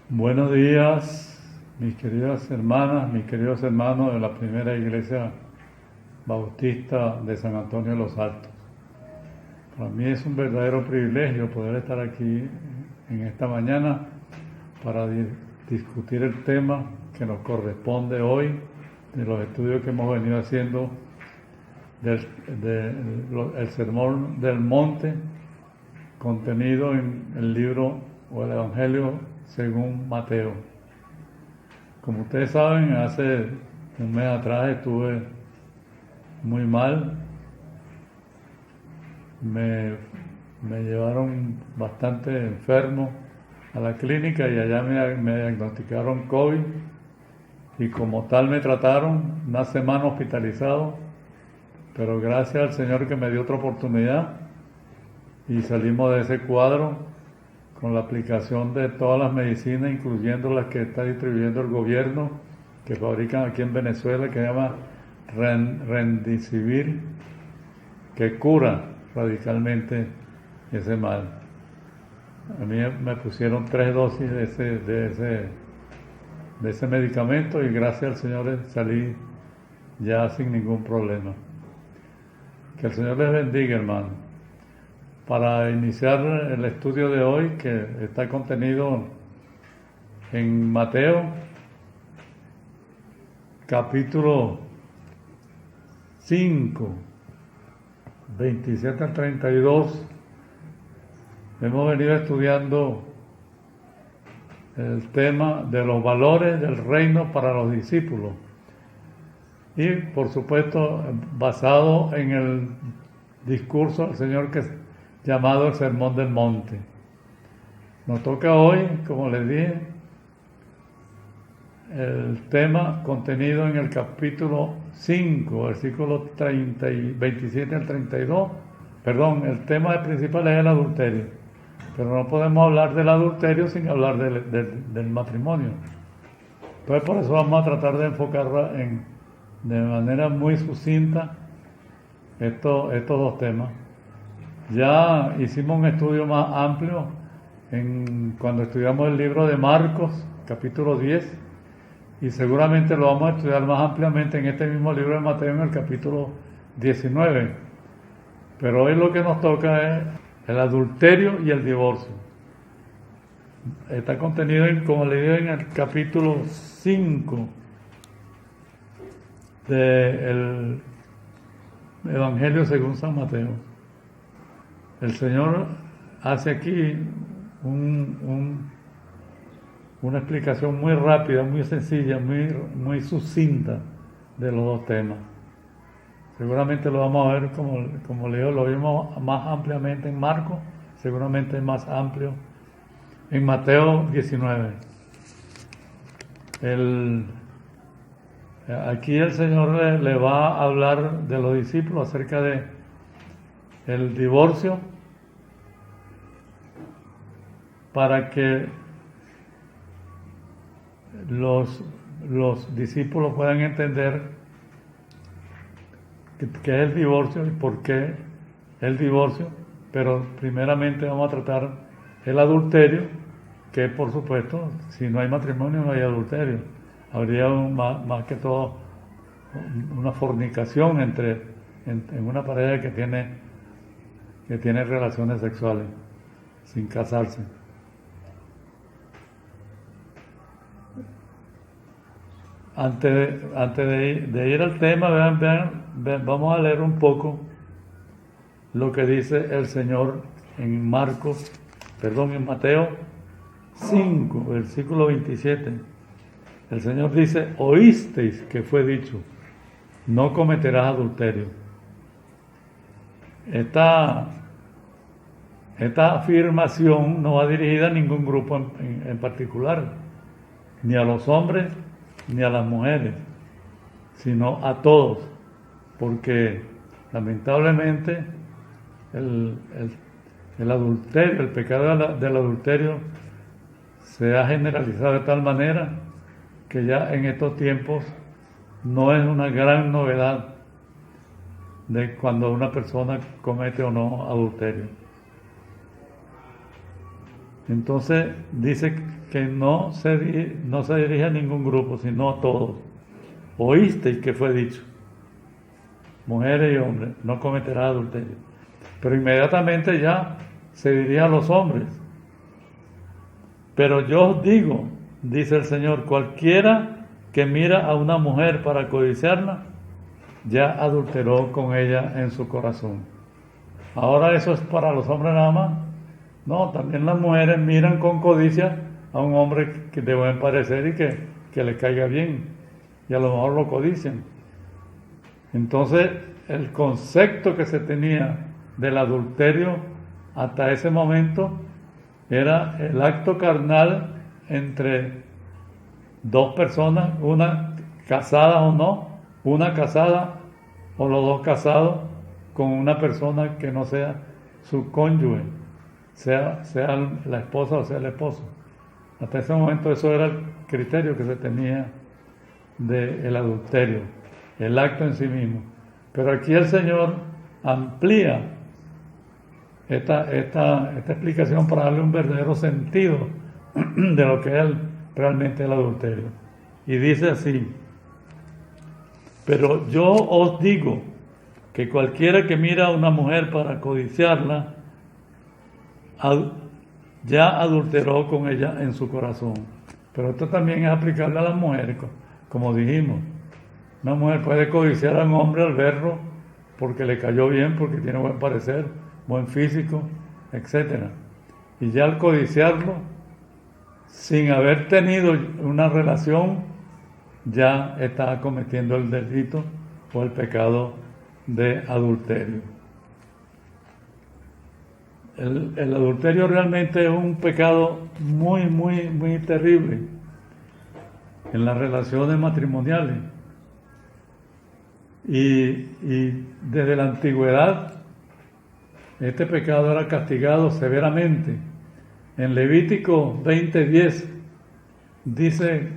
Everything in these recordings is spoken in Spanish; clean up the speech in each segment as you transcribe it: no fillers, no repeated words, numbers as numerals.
Buenos días, mis queridas hermanas, mis queridos hermanos de la primera iglesia bautista de San Antonio de los Altos. Para mí es un verdadero privilegio poder estar aquí en esta mañana para discutir el tema que nos corresponde hoy de los estudios que hemos venido haciendo del Sermón del Monte, contenido en el libro o el Evangelio según Mateo. Como ustedes saben, hace un mes atrás estuve muy mal. Me llevaron bastante enfermo a la clínica y allá me diagnosticaron COVID y como tal me trataron, una semana hospitalizado, pero gracias al Señor que me dio otra oportunidad y salimos de ese cuadro con la aplicación de todas las medicinas, incluyendo las que está distribuyendo el gobierno, que fabrican aquí en Venezuela, que se llama Remdesivir, que cura radicalmente ese mal. A mí me pusieron 3 dosis de ese medicamento y gracias al Señor salí ya sin ningún problema. Que el Señor les bendiga, hermano. Para iniciar el estudio de hoy, que está contenido en Mateo, capítulo 5, 27 al 32, hemos venido estudiando el tema de los valores del reino para los discípulos y, por supuesto, basado en el discurso del Señor que llamado el Sermón del Monte. Nos toca hoy, como les dije, el tema contenido en el capítulo 5, versículos 27 al 32. Perdón, el tema principal es el adulterio, pero no podemos hablar del adulterio sin hablar del matrimonio. Entonces por eso vamos a tratar de enfocarla de manera muy sucinta estos dos temas. Ya hicimos un estudio más amplio cuando estudiamos el libro de Marcos, capítulo 10, y seguramente lo vamos a estudiar más ampliamente en este mismo libro de Mateo, en el capítulo 19. Pero hoy lo que nos toca es el adulterio y el divorcio. Está contenido, como le digo, en el capítulo 5 del Evangelio según San Mateo. El Señor hace aquí una explicación muy rápida, muy sencilla, muy sucinta de los dos temas. Seguramente lo vamos a ver, como le digo, lo vimos más ampliamente en Marcos, seguramente más amplio en Mateo 19. Aquí el Señor le va a hablar de los discípulos acerca de el divorcio, para que los discípulos puedan entender qué es el divorcio y por qué el divorcio, pero primeramente vamos a tratar el adulterio, que por supuesto, si no hay matrimonio no hay adulterio, habría más que todo una fornicación en una pareja que tiene relaciones sexuales sin casarse. Antes de ir al tema, vean, vamos a leer un poco lo que dice el Señor en Mateo 5, versículo 27. El Señor dice: oísteis que fue dicho, no cometerás adulterio. Esta afirmación no va dirigida a ningún grupo en particular, ni a los hombres ni a las mujeres, sino a todos, porque lamentablemente el adulterio, el pecado del adulterio se ha generalizado de tal manera que ya en estos tiempos no es una gran novedad de cuando una persona comete o no adulterio. Entonces dice que no se dirige a ningún grupo, sino a todos. Oísteis que fue dicho, mujeres y hombres, no cometerás adulterio. Pero inmediatamente ya se dirige a los hombres. Pero yo os digo, dice el Señor, cualquiera que mira a una mujer para codiciarla, ya adulteró con ella en su corazón. Ahora eso es para los hombres nada más. No, también las mujeres miran con codicia a un hombre que de buen parecer y que le caiga bien, y a lo mejor lo codician. Entonces, el concepto que se tenía del adulterio hasta ese momento era el acto carnal entre dos personas, una casada o no, una casada o los dos casados con una persona que no sea su cónyuge, sea la esposa o sea el esposo. Hasta ese momento eso era el criterio que se tenía del adulterio, el acto en sí mismo. Pero aquí el Señor amplía esta explicación para darle un verdadero sentido de lo que es realmente el adulterio. Y dice así: pero yo os digo que cualquiera que mira a una mujer para codiciarla, ya adulteró con ella en su corazón. Pero esto también es aplicable a las mujeres, como dijimos. Una mujer puede codiciar a un hombre al verlo porque le cayó bien, porque tiene buen parecer, buen físico, etc. Y ya al codiciarlo, sin haber tenido una relación, ya está cometiendo el delito o el pecado de adulterio. El adulterio realmente es un pecado muy, muy, muy terrible en las relaciones matrimoniales. Y desde la antigüedad este pecado era castigado severamente. En Levítico 20:10 dice: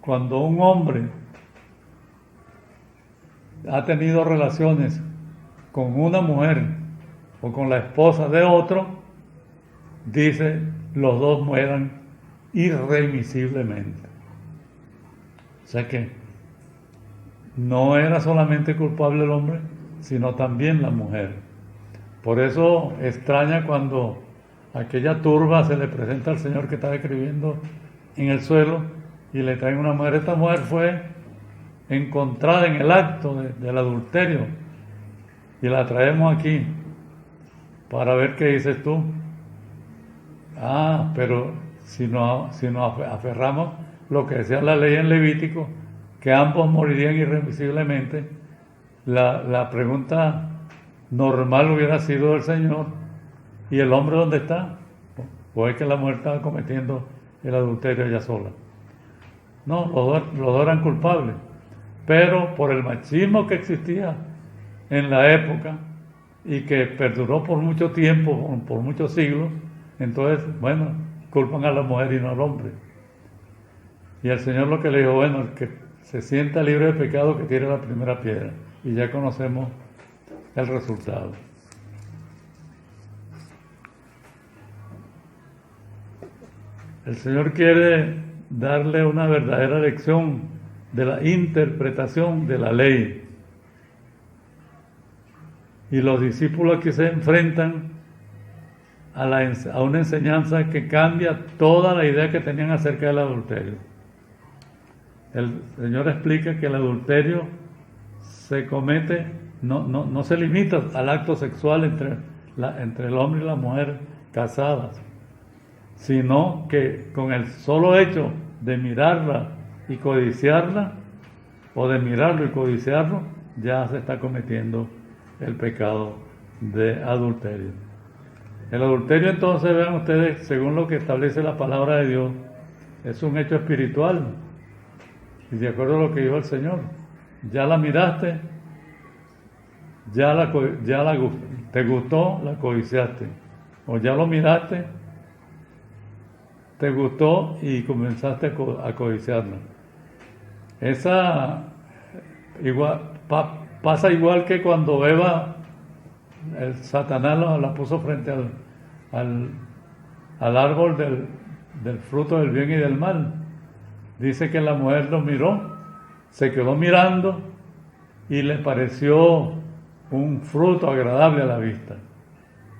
cuando un hombre ha tenido relaciones con una mujer o con la esposa de otro, dice, los dos mueran irremisiblemente. O sea que no era solamente culpable el hombre, sino también la mujer. Por eso extraña cuando aquella turba se le presenta al Señor que está escribiendo en el suelo y le traen una mujer. Esta mujer fue encontrada en el acto del adulterio y la traemos aquí para ver qué dices tú. Pero si nos aferramos lo que decía la ley en Levítico, que ambos morirían irremisiblemente, la pregunta normal hubiera sido del Señor: ¿y el hombre dónde está? ¿O es que la mujer estaba cometiendo el adulterio ella sola? No, los dos eran culpables, pero por el machismo que existía en la época y que perduró por mucho tiempo, por muchos siglos, entonces, bueno, culpan a la mujer y no al hombre. Y el Señor lo que le dijo: bueno, el que se sienta libre de pecado, que tire la primera piedra. Y ya conocemos el resultado. El Señor quiere darle una verdadera lección de la interpretación de la ley. Y los discípulos aquí se enfrentan a una enseñanza que cambia toda la idea que tenían acerca del adulterio. El Señor explica que el adulterio se comete, no se limita al acto sexual entre el hombre y la mujer casadas, sino que con el solo hecho de mirarla y codiciarla, o de mirarlo y codiciarlo, ya se está cometiendo el pecado de adulterio. El adulterio, entonces, vean ustedes, según lo que establece la palabra de Dios, es un hecho espiritual. Y de acuerdo a lo que dijo el Señor, ya la miraste, te gustó, la codiciaste. O ya lo miraste, te gustó y comenzaste a codiciarla. Esa pasa igual que cuando Eva, el Satanás la puso frente al árbol del fruto del bien y del mal. Dice que la mujer lo miró, se quedó mirando y le pareció un fruto agradable a la vista.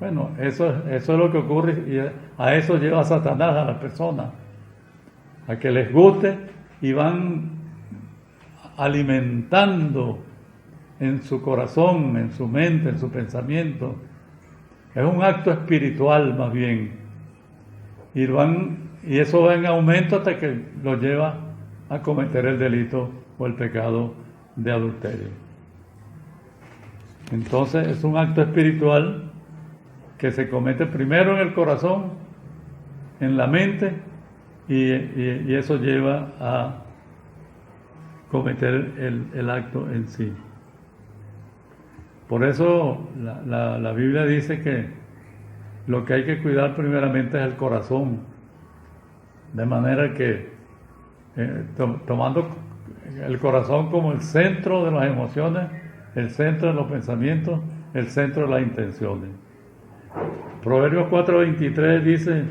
Bueno, eso es lo que ocurre y a eso lleva Satanás a las personas, a que les guste y van alimentando en su corazón, en su mente, en su pensamiento. Es un acto espiritual más bien. Y eso va en aumento hasta que lo lleva a cometer el delito o el pecado de adulterio. Entonces es un acto espiritual que se comete primero en el corazón, en la mente, y eso lleva a cometer el acto en sí. Por eso la Biblia dice que lo que hay que cuidar primeramente es el corazón, de manera que tomando el corazón como el centro de las emociones, el centro de los pensamientos, el centro de las intenciones. Proverbios 4:23 dice: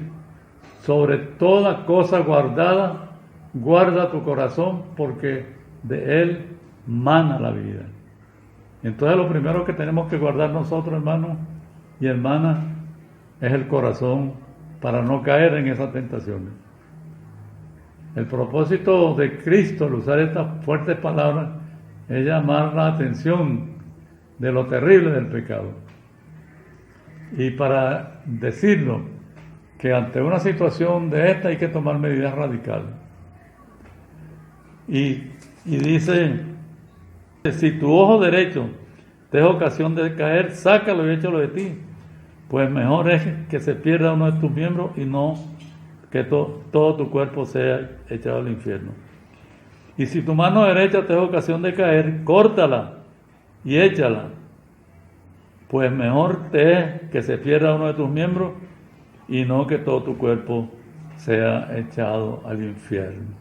sobre toda cosa guardada, guarda tu corazón, porque de él mana la vida. Entonces lo primero que tenemos que guardar nosotros, hermanos y hermanas, es el corazón, para no caer en esas tentaciones. El propósito de Cristo al usar estas fuertes palabras es llamar la atención de lo terrible del pecado. Y para decirlo, que ante una situación de esta hay que tomar medidas radicales. Y dice: si tu ojo derecho te es ocasión de caer, sácalo y échalo de ti, pues mejor es que se pierda uno de tus miembros y no que todo tu cuerpo sea echado al infierno. Y si tu mano derecha te es ocasión de caer, córtala y échala, pues mejor te es que se pierda uno de tus miembros y no que todo tu cuerpo sea echado al infierno.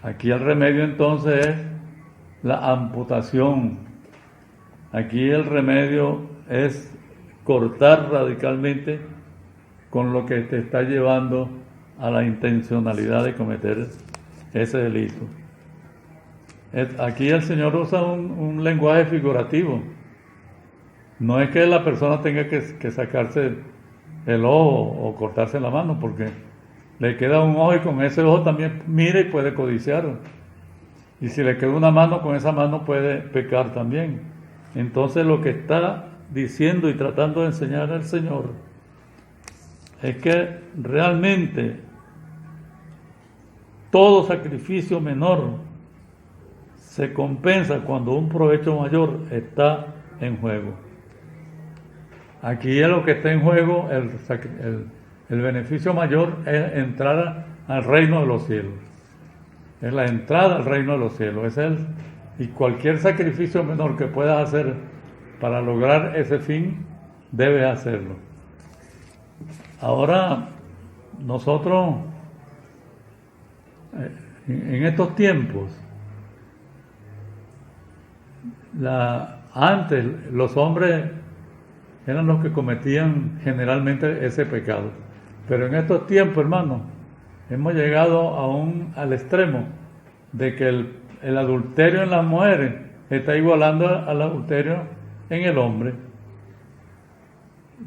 Aquí el remedio entonces es la amputación. Aquí el remedio es cortar radicalmente con lo que te está llevando a la intencionalidad de cometer ese delito. Aquí el Señor usa un lenguaje figurativo. No es que la persona tenga que sacarse el ojo o cortarse la mano, porque le queda un ojo y con ese ojo también mira y puede codiciar. Y si le queda una mano, con esa mano puede pecar también. Entonces lo que está diciendo y tratando de enseñar al Señor es que realmente todo sacrificio menor se compensa cuando un provecho mayor está en juego. Aquí es lo que está en juego, el beneficio mayor es entrar al reino de los cielos. Es la entrada al reino de los cielos. Y cualquier sacrificio menor que puedas hacer para lograr ese fin, debes hacerlo. Ahora, nosotros, en estos tiempos, antes los hombres eran los que cometían generalmente ese pecado. Pero en estos tiempos, hermanos, hemos llegado al extremo de que el adulterio en las mujeres está igualando al adulterio en el hombre.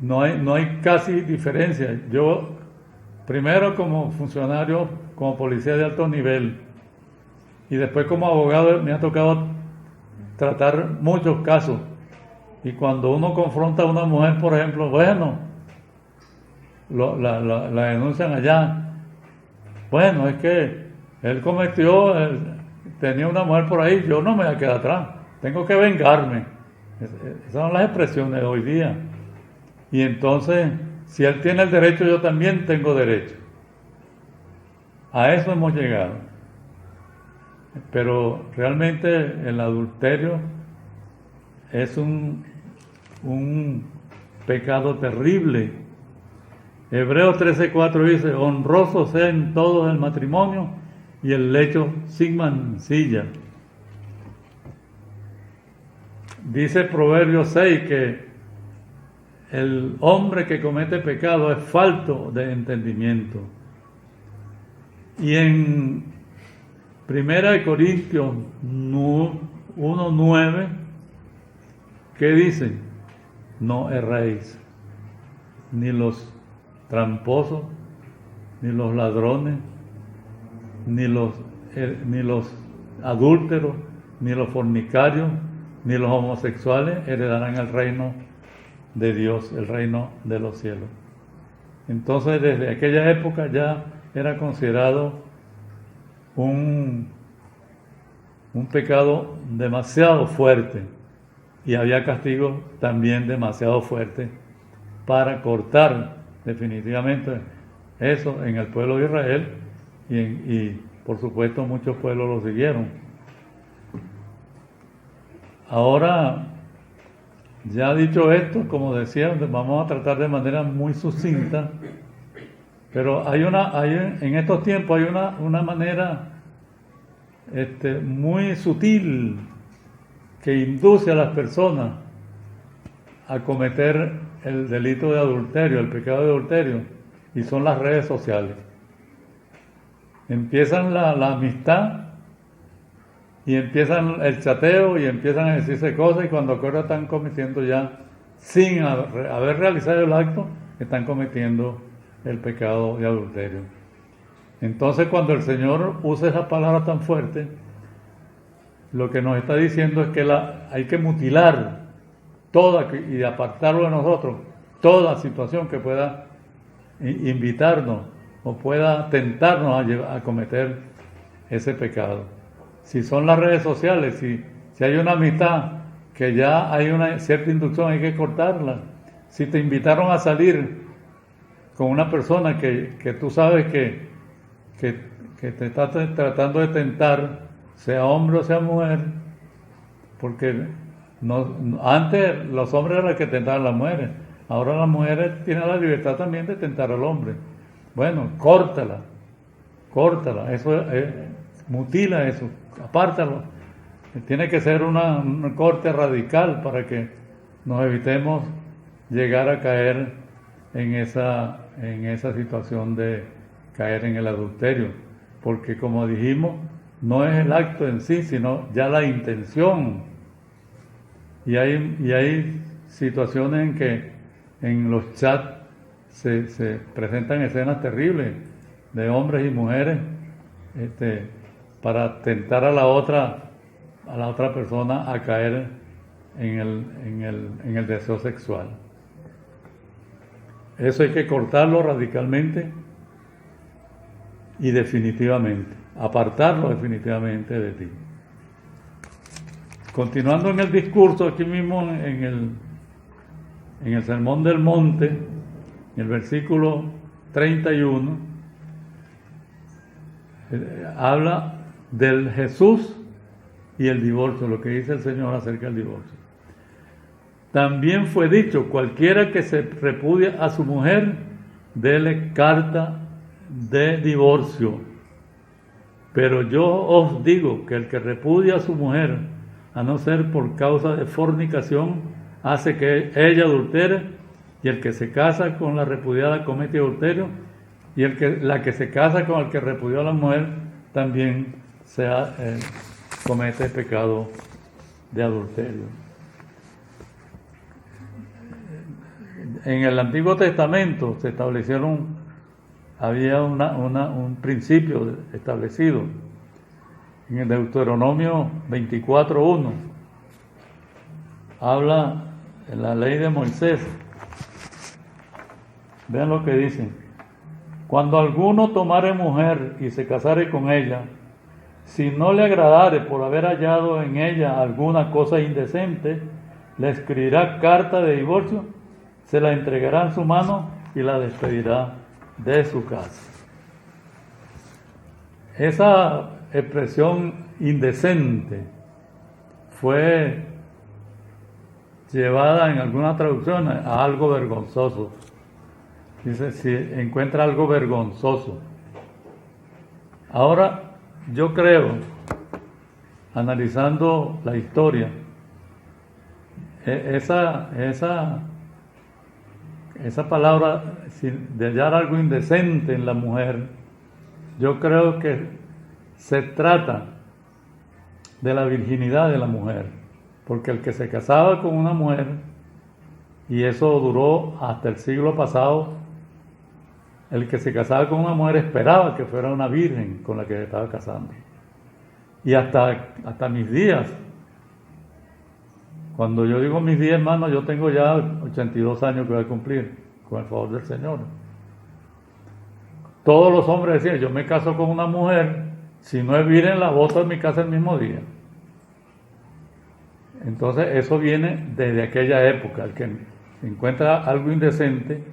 No hay casi diferencia. Yo, primero como funcionario, como policía de alto nivel, y después como abogado, me ha tocado tratar muchos casos. Y cuando uno confronta a una mujer, por ejemplo, bueno, la denuncian allá. Bueno, es que él tenía una mujer por ahí, yo no me voy a quedar atrás, tengo que vengarme. Esas son las expresiones de hoy día. Y entonces, si él tiene el derecho, yo también tengo derecho. A eso hemos llegado. Pero realmente el adulterio es un pecado terrible. Hebreos 13:4 dice: honroso sea en todos el matrimonio y el lecho sin mancilla. Dice Proverbios 6 que el hombre que comete pecado es falto de entendimiento. Y en 1 Corintios 1:9, ¿qué dice? No erréis, ni los tramposos, ni los ladrones, ni los adúlteros, ni los fornicarios, ni los homosexuales heredarán el reino de Dios, el reino de los cielos. Entonces, desde aquella época ya era considerado un pecado demasiado fuerte, y había castigos también demasiado fuertes para cortar definitivamente eso en el pueblo de Israel, y por supuesto muchos pueblos lo siguieron. Ahora, ya dicho esto, como decía, vamos a tratar de manera muy sucinta, pero en estos tiempos hay una manera muy sutil que induce a las personas a cometer el delito de adulterio, el pecado de adulterio, y son las redes sociales. Empiezan la amistad, y empiezan el chateo, y empiezan a decirse cosas, y cuando acuerdan están cometiendo ya, sin haber realizado el acto, están cometiendo el pecado de adulterio. Entonces, cuando el Señor usa esa palabra tan fuerte, lo que nos está diciendo es que hay que mutilar toda y apartarlo de nosotros, toda situación que pueda invitarnos o pueda tentarnos a cometer ese pecado. Si son las redes sociales, si hay una amistad que ya hay una cierta inducción, hay que cortarla. Si te invitaron a salir con una persona que tú sabes que te está tratando de tentar, sea hombre o sea mujer, porque antes los hombres eran los que tentaban a las mujeres, ahora las mujeres tienen la libertad también de tentar al hombre. Bueno, córtala, eso mutila eso, apártalo. Tiene que ser un corte radical para que nos evitemos llegar a caer en esa situación de caer en el adulterio, porque como dijimos, no es el acto en sí, sino ya la intención. Y hay situaciones en que en los chats se presentan escenas terribles de hombres y mujeres para tentar a la otra persona a caer en el deseo sexual. Eso hay que cortarlo radicalmente y definitivamente, apartarlo definitivamente de ti. Continuando en el discurso, aquí mismo en el Sermón del Monte, en el versículo 31, habla del Jesús y el divorcio, lo que dice el Señor acerca del divorcio. También fue dicho, cualquiera que se repudia a su mujer, dele carta de divorcio. Pero yo os digo que el que repudia a su mujer, a no ser por causa de fornicación, hace que ella adultere, y el que se casa con la repudiada comete adulterio, y la que se casa con el que repudió a la mujer también comete pecado de adulterio. En el Antiguo Testamento había un principio establecido. En el Deuteronomio 24:1 habla en la ley de Moisés. Vean lo que dice: cuando alguno tomare mujer y se casare con ella, si no le agradare por haber hallado en ella alguna cosa indecente, le escribirá carta de divorcio, se la entregará en su mano y la despedirá de su casa. Esa expresión indecente fue llevada en algunas traducciones a algo vergonzoso. Dice, si encuentra algo vergonzoso. Ahora, yo creo, analizando la historia, esa esa palabra de hallar algo indecente en la mujer, yo creo que se trata de la virginidad de la mujer, porque el que se casaba con una mujer, y eso duró hasta el siglo pasado, el que se casaba con una mujer esperaba que fuera una virgen con la que se estaba casando. Y hasta mis días, cuando yo digo mis días, hermano, yo tengo ya 82 años que voy a cumplir, con el favor del Señor. Todos los hombres decían, yo me caso con una mujer, si no es virgen la boto en mi casa el mismo día. Entonces eso viene desde aquella época. El que encuentra algo indecente,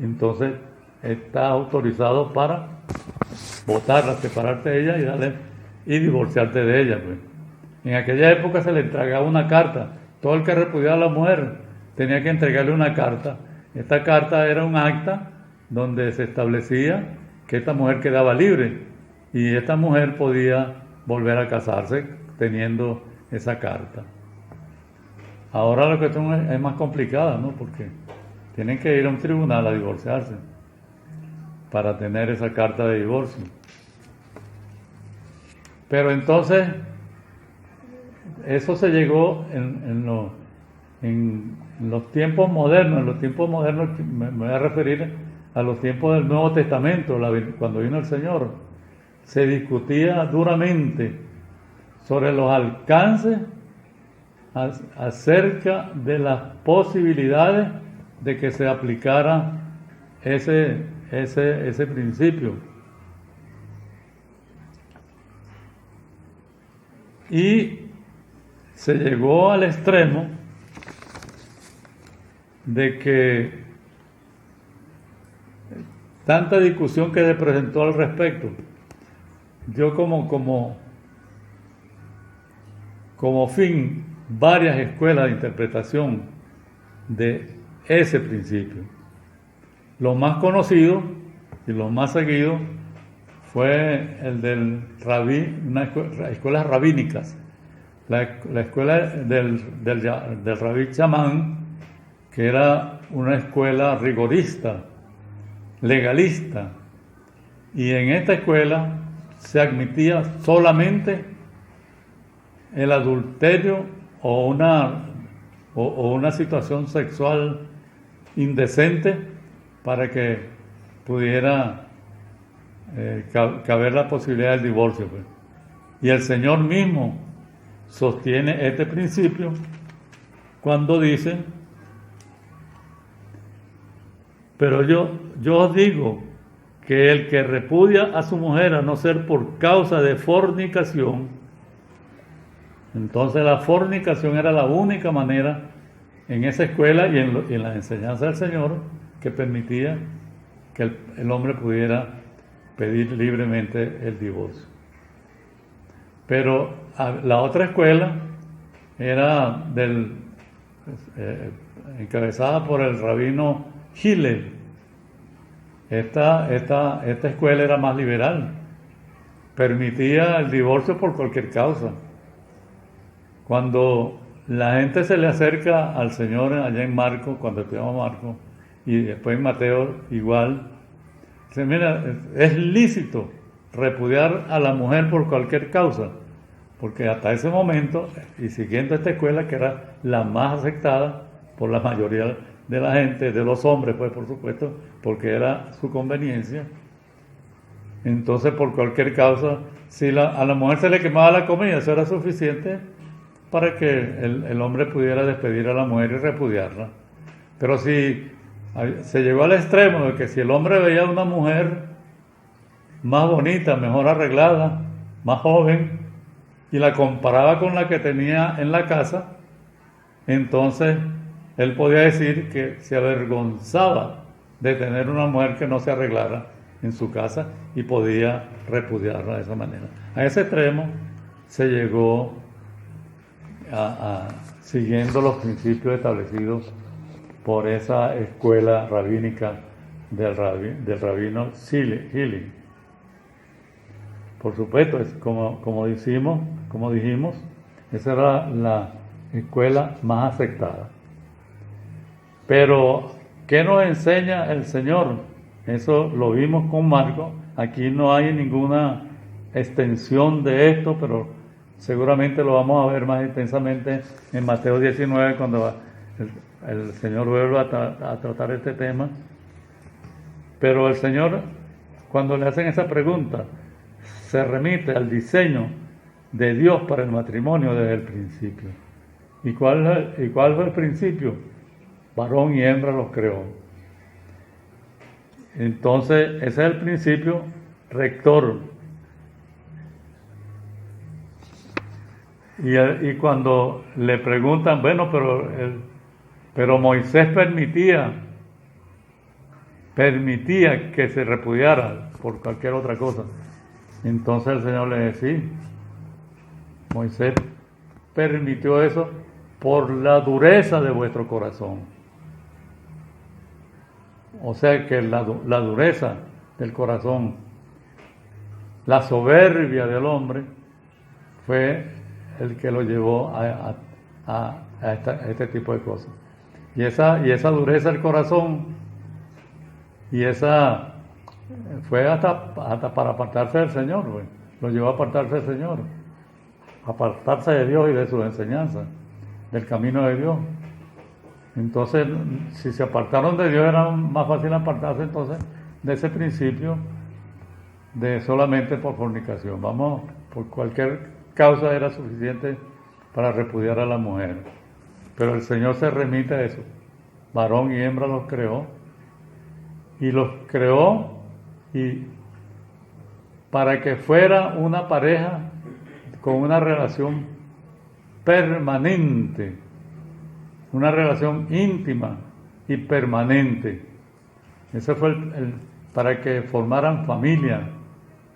entonces está autorizado para botarla, separarte de ella y divorciarte de ella. Pues. En aquella época se le entregaba una carta. Todo el que repudiaba a la mujer tenía que entregarle una carta. Esta carta era un acta donde se establecía que esta mujer quedaba libre y esta mujer podía volver a casarse teniendo esa carta. Ahora la cuestión es más complicada, ¿no? Porque tienen que ir a un tribunal a divorciarse para tener esa carta de divorcio. Pero entonces, eso se llegó en los tiempos modernos. En los tiempos modernos me voy a referir a los tiempos del Nuevo Testamento, cuando vino el Señor. Se discutía duramente sobre los alcances acerca de las posibilidades de que se aplicara ese principio. Y se llegó al extremo de que tanta discusión que se presentó al respecto, yo como fin varias escuelas de interpretación de ese principio. Lo más conocido y lo más seguido fue el del rabí, escuelas rabínicas, la escuela del rabí chamán, que era una escuela rigorista, legalista, y en esta escuela se admitía solamente el adulterio o una situación sexual indecente para que pudiera caber la posibilidad del divorcio. Pues. Y el Señor mismo sostiene este principio cuando dice, pero yo os digo que el que repudia a su mujer a no ser por causa de fornicación, entonces la fornicación era la única manera en esa escuela y en la enseñanza del Señor que permitía que el hombre pudiera pedir libremente el divorcio. Pero la otra escuela era encabezada por el rabino Hillel. Esta escuela era más liberal, permitía el divorcio por cualquier causa. Cuando la gente se le acerca al Señor allá en Marcos, cuando estudiamos Marcos, y después en Mateo igual, dice, mira, es lícito repudiar a la mujer por cualquier causa, porque hasta ese momento, y siguiendo esta escuela que era la más aceptada por la mayoría de la gente, de los hombres, pues por supuesto, porque era su conveniencia, entonces por cualquier causa, si a la mujer se le quemaba la comida, eso era suficiente para que el hombre pudiera despedir a la mujer y repudiarla. Pero si se llegó al extremo de que si el hombre veía a una mujer más bonita, mejor arreglada, más joven, y la comparaba con la que tenía en la casa, entonces él podía decir que se avergonzaba de tener una mujer que no se arreglara en su casa y podía repudiarla de esa manera. A ese extremo se llegó siguiendo los principios establecidos por esa escuela rabínica del rabino Hillel. Por supuesto, como dijimos, esa era la escuela más aceptada. Pero, ¿qué nos enseña el Señor? Eso lo vimos con Marco. Aquí no hay ninguna extensión de esto, pero seguramente lo vamos a ver más intensamente en Mateo 19, cuando el Señor vuelva a tratar este tema. Pero el Señor, cuando le hacen esa pregunta, se remite al diseño de Dios para el matrimonio desde el principio. ¿Y cuál fue el principio? Varón y hembra los creó. Entonces, ese es el principio rector. Y cuando le preguntan, bueno, pero Moisés permitía que se repudiara por cualquier otra cosa. Entonces el Señor le decía, Moisés permitió eso por la dureza de vuestro corazón. O sea que la dureza del corazón, la soberbia del hombre, fue el que lo llevó a este tipo de cosas. Y esa dureza del corazón, y esa fue hasta para apartarse del Señor, güey. Lo llevó a apartarse del Señor, apartarse de Dios y de sus enseñanzas, del camino de Dios. Entonces, si se apartaron de Dios, era más fácil apartarse entonces de ese principio de solamente por fornicación. Vamos, por cualquier causa era suficiente para repudiar a la mujer. Pero el Señor se remite a eso. Varón y hembra los creó. Y los creó y para que fuera una pareja con una relación permanente, una relación íntima y permanente. Ese fue para que formaran familia,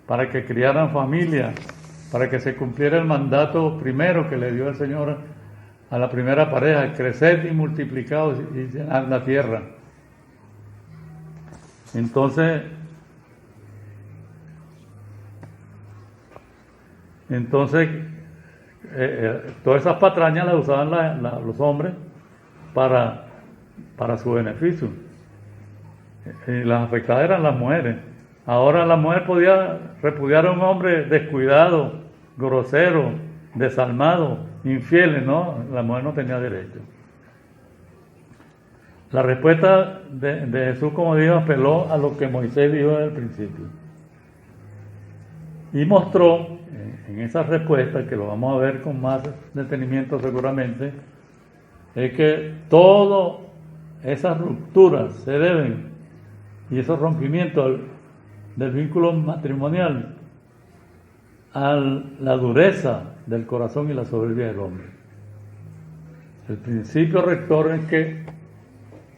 para que criaran familia, para que se cumpliera el mandato primero que le dio el Señor a la primera pareja: creced y multiplicaos y llenad la tierra. Entonces todas esas patrañas las usaban los hombres para su beneficio. Y las afectadas eran las mujeres. Ahora la mujer podía repudiar a un hombre descuidado, grosero, desalmado, infiel, ¿no? La mujer no tenía derecho. La respuesta de Jesús, como digo, apeló a lo que Moisés dijo desde el principio. Y mostró en esa respuesta, que lo vamos a ver con más detenimiento seguramente, es que todas esas rupturas se deben, y esos rompimientos del vínculo matrimonial, a la dureza del corazón y la soberbia del hombre. El principio rector es que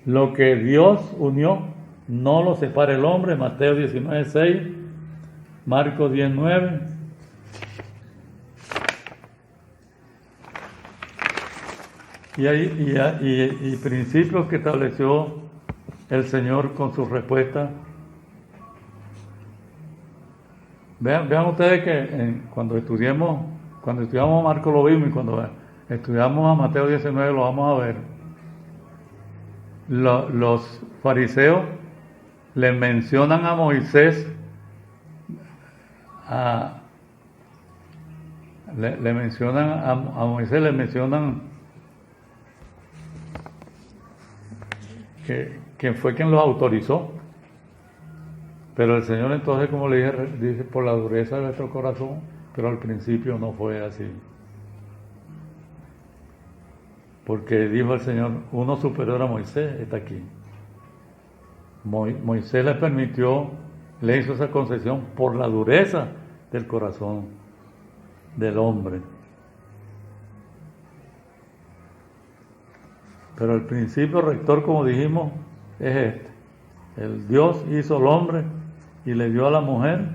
lo que Dios unió no lo separa el hombre. Mateo 19:6, Marcos 10:9. Y principios que estableció el Señor con su respuesta. Vean ustedes que cuando estudiamos Marcos lo vimos, y cuando estudiamos a Mateo 19 lo vamos a ver. Los fariseos le mencionan a Moisés, le mencionan que fue quien los autorizó. Pero el Señor entonces, como le dije, dice, por la dureza de nuestro corazón, pero al principio no fue así. Porque dijo el Señor, uno superior a Moisés está aquí. Moisés le permitió, le hizo esa concesión por la dureza del corazón del hombre. Pero el principio rector, como dijimos, es este. El Dios hizo al hombre y le dio a la mujer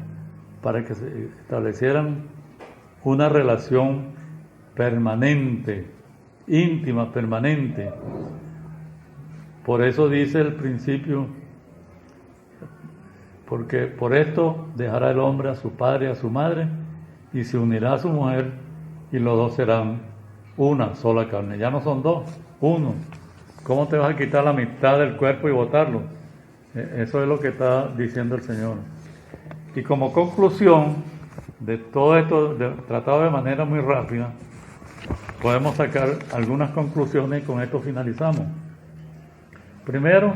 para que se establecieran una relación permanente, íntima, permanente. Por eso dice el principio, porque por esto dejará el hombre a su padre y a su madre y se unirá a su mujer y los dos serán una sola carne. Ya no son dos, uno. ¿Cómo te vas a quitar la mitad del cuerpo y botarlo? Eso es lo que está diciendo el Señor. Y como conclusión de todo esto, tratado de manera muy rápida, podemos sacar algunas conclusiones y con esto finalizamos. Primero,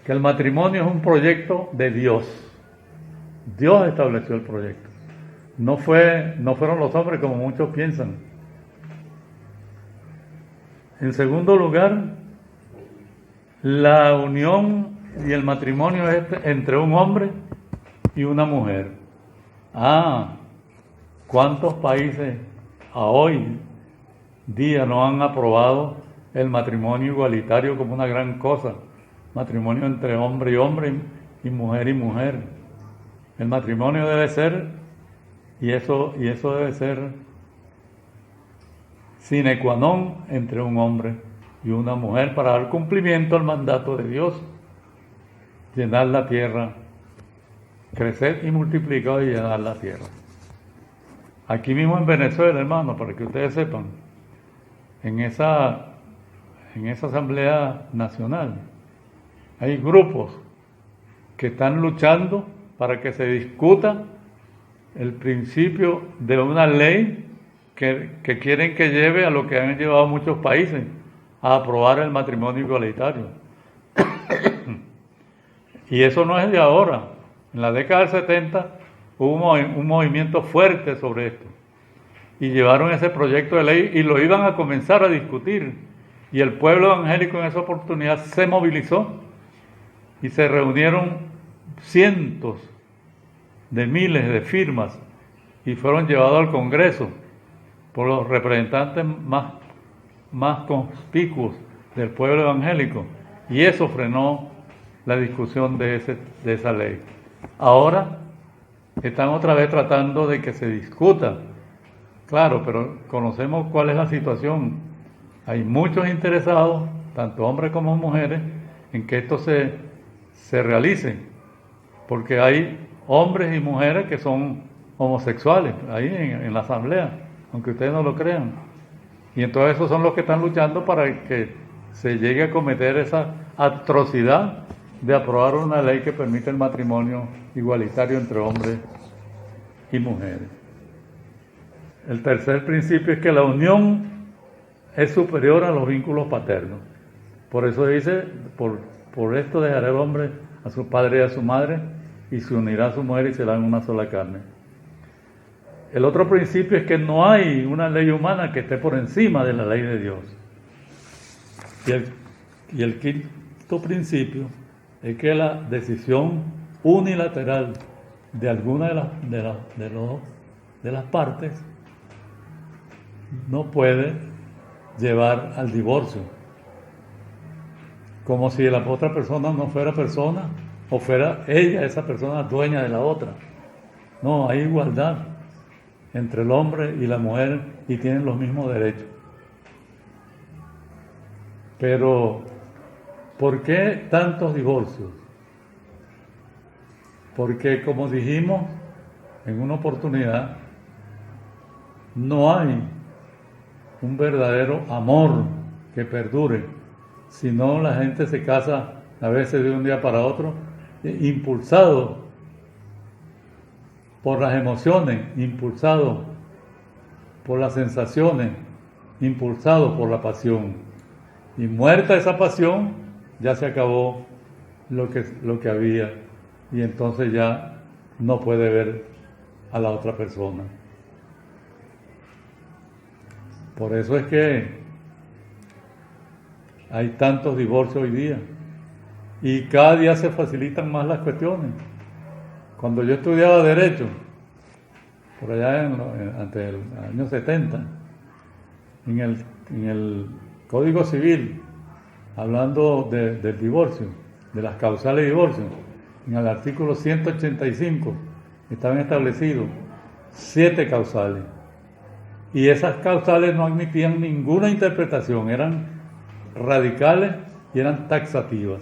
que el matrimonio es un proyecto de Dios. Dios estableció el proyecto. No fueron los hombres como muchos piensan. En segundo lugar, la unión y el matrimonio es entre un hombre y una mujer. ¿Cuántos países a hoy día no han aprobado el matrimonio igualitario como una gran cosa? Matrimonio entre hombre y hombre y mujer. El matrimonio debe ser, y eso debe ser sine qua non entre un hombre y una mujer para dar cumplimiento al mandato de Dios, llenar la tierra, crecer y multiplicar y llenar la tierra. Aquí mismo en Venezuela, hermano, para que ustedes sepan, en esa Asamblea Nacional hay grupos que están luchando para que se discuta el principio de una ley que quieren que lleve a lo que han llevado muchos países, a aprobar el matrimonio igualitario. Y eso no es de ahora. En la década del 70 hubo un movimiento fuerte sobre esto. Y llevaron ese proyecto de ley y lo iban a comenzar a discutir. Y el pueblo evangélico en esa oportunidad se movilizó y se reunieron cientos de miles de firmas y fueron llevados al Congreso por los representantes más conspicuos del pueblo evangélico, y eso frenó la discusión de esa ley. Ahora están otra vez tratando de que se discuta, claro, pero conocemos cuál es la situación. Hay muchos interesados, tanto hombres como mujeres, en que esto se realice, porque hay hombres y mujeres que son homosexuales ahí en la asamblea, aunque ustedes no lo crean. Y entonces esos son los que están luchando para que se llegue a cometer esa atrocidad de aprobar una ley que permite el matrimonio igualitario entre hombres y mujeres. El tercer principio es que la unión es superior a los vínculos paternos. Por eso dice, por esto dejará el hombre a su padre y a su madre, y se unirá a su mujer y serán una sola carne. El otro principio es que no hay una ley humana que esté por encima de la ley de Dios. Y el quinto principio es que la decisión unilateral de alguna de las partes no puede llevar al divorcio. Como si la otra persona no fuera persona o fuera ella, esa persona, dueña de la otra. No, hay igualdad entre el hombre y la mujer y tienen los mismos derechos. Pero, ¿por qué tantos divorcios? Porque, como dijimos en una oportunidad, no hay un verdadero amor que perdure, sino la gente se casa a veces de un día para otro, impulsado por las emociones, impulsado por las sensaciones, impulsado por la pasión. Y muerta esa pasión, ya se acabó lo que había, y entonces ya no puede ver a la otra persona. Por eso es que hay tantos divorcios hoy día, y cada día se facilitan más las cuestiones. Cuando yo estudiaba Derecho, por allá antes del año 70, en el Código Civil, hablando del divorcio, de las causales de divorcio, en el artículo 185 estaban establecidos 7 causales. Y esas causales no admitían ninguna interpretación, eran radicales y eran taxativas.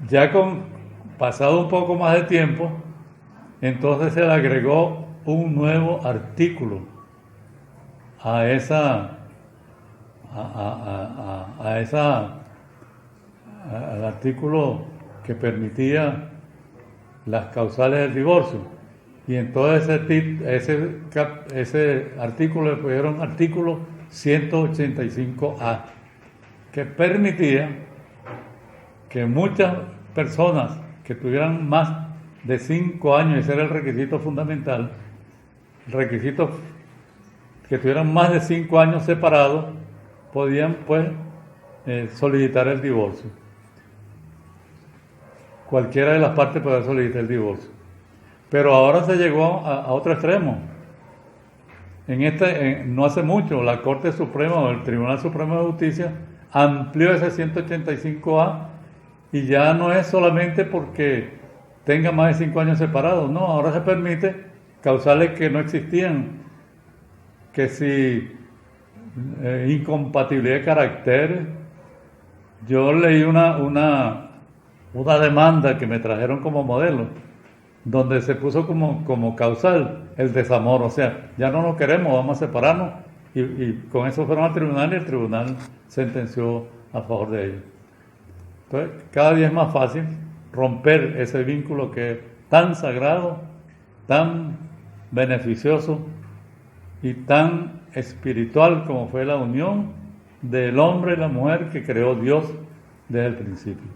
Ya pasado un poco más de tiempo, entonces se le agregó un nuevo artículo a al artículo que permitía las causales del divorcio. Y entonces ese artículo le pusieron artículo 185A, que permitía que muchas personas que tuvieran más de 5 años, ese era el requisito fundamental, el requisito que tuvieran más de 5 años separados, podían pues solicitar el divorcio. Cualquiera de las partes podía solicitar el divorcio. Pero ahora se llegó a otro extremo. No hace mucho, la Corte Suprema o el Tribunal Supremo de Justicia amplió ese 185A y ya no es solamente porque tenga más de 5 años separados, no, ahora se permite causales que no existían, que si incompatibilidad de caracteres. Yo leí una demanda que me trajeron como modelo, donde se puso como causal el desamor, o sea, ya no nos queremos, vamos a separarnos, y con eso fueron al tribunal y el tribunal sentenció a favor de ellos. Entonces, cada día es más fácil romper ese vínculo que es tan sagrado, tan beneficioso y tan espiritual como fue la unión del hombre y la mujer que creó Dios desde el principio.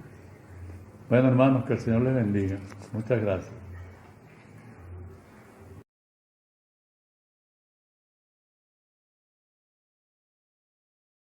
Bueno, hermanos, que el Señor les bendiga. Muchas gracias.